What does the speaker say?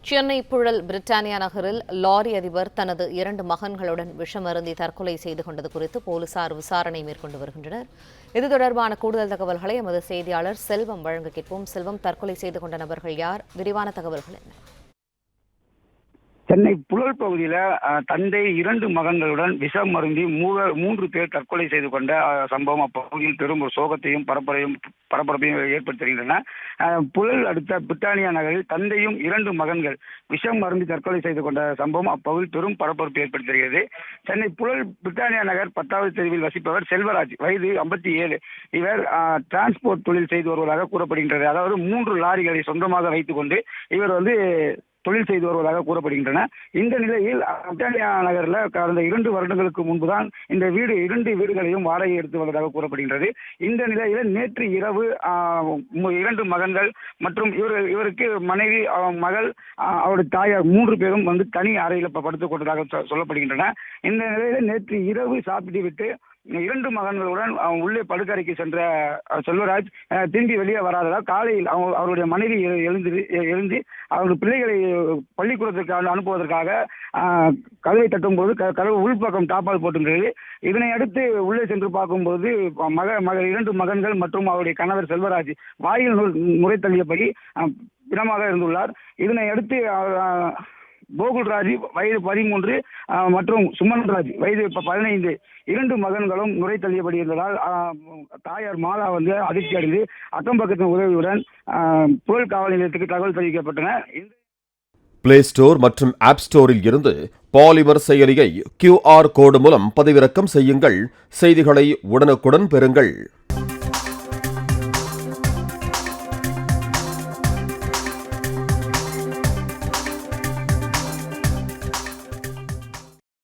Chennai Puzhal Britannia நகரில் lorry அதிபர் தனது 2 மகன்களுடன் விஷமருந்தி தற்கொலை செய்து கொண்டது குறித்து போலீசார் விசாரணை மேற்கொண்டு வருகின்றனர். இது தொடர்பான கூடுதல் தகவல்களை எமது செய்தியாளர் செல்வம் வழங்க கேட்போம். செல்வம், தற்கொலை செய்து கொண்ட நபர்கள் யார்? விரிவான தகவல்கள் என்ன? சென்னை புழல் பகுதியில தந்தை 2 மகன்களுடன் விஷம் மருந்தி 3 பேர் தற்கொலை செய்து கொண்ட சம்பவம் அப்பகுதியில் பெரும் ஒரு சோகத்தையும் பரபரப்பையும் ஏற்படுத்துகின்றன. புழல் அடுத்த பிரிட்டானியா நகரில் தந்தையும் 2 மகன்கள் விஷம் மருந்தி தற்கொலை செய்து கொண்ட சம்பவம் அப்பகுதியில் பெரும் பரபரப்பு ஏற்படுத்துகிறது. சென்னை புழல் பிரிட்டானியா நகர் 10வது தெருவில் வசிப்பவர் செல்வராஜ், வயது 57. இவர் டிரான்ஸ்போர்ட் தொழில் செய்து வருவதாக கூறப்படுகின்றது. அதாவது 3 லாரிகளை சொந்தமாக வைத்துக் கொண்டு இவர் தொழில் செய்து வருவதாக கூறப்படுகின்றன. இந்த நிலையில் பிரிட்டானியா நகரில் கடந்த 2 வருடங்களுக்கு முன்புதான் இந்த 2 வீடுகளையும் வாடகை எடுத்து வருவதாக கூறப்படுகின்றது. இந்த நிலையில் நேற்று இரவு 2 மகன்கள் மற்றும் இவருக்கு மனைவி, மகள், அவருடைய தாயார் 3 பேரும் தனி அறையில் படுத்துக் கொண்டதாக சொல்லப்படுகின்றன. இந்த நிலையில் நேற்று இரவு சாப்பிட்டு விட்டு 2 மகன்களுடன் உள்ளே படுக்கறைக்கு சென்ற செல்வராஜ் திரும்பி வெளியே வராததால் காலையில் அவருடைய மனைவி எழுந்து அவருடைய பிள்ளைகளை பள்ளிக்கூடத்திற்கு அனுப்புவதற்காக கதவை தட்டும் போது கதவு உள்பக்கம் தாப்பால் போட்டிருந்தது. இதனை அடுத்து உள்ளே சென்று பார்க்கும்போது 2 மகன்கள் மற்றும் அவருடைய கணவர் செல்வராஜ் வாயில் முறை தள்ளியபடி பிணமாக இருந்துள்ளார். இதனை அடுத்து கோகுல்ராஜ் வயது 13 மற்றும் சுமன்ராஜ் வயது 15 2 மகன்களும் நுரை தள்ளியபடி இருந்ததால் தாயார் மாலா அதிர்ச்சி அடைந்து அக்கம் பக்கத்தின் உதவியுடன் புழல் காவல் நிலையத்துக்கு தகவல் தெரிவிக்கப்பட்டன. பிளே ஸ்டோர் மற்றும் ஆப் ஸ்டோரில் இருந்து பாலிமர் செயலியை QR கோடு மூலம் பதிவிறக்கம் செய்யுங்கள். செய்திகளை உடனுக்குடன் பெறுங்கள்.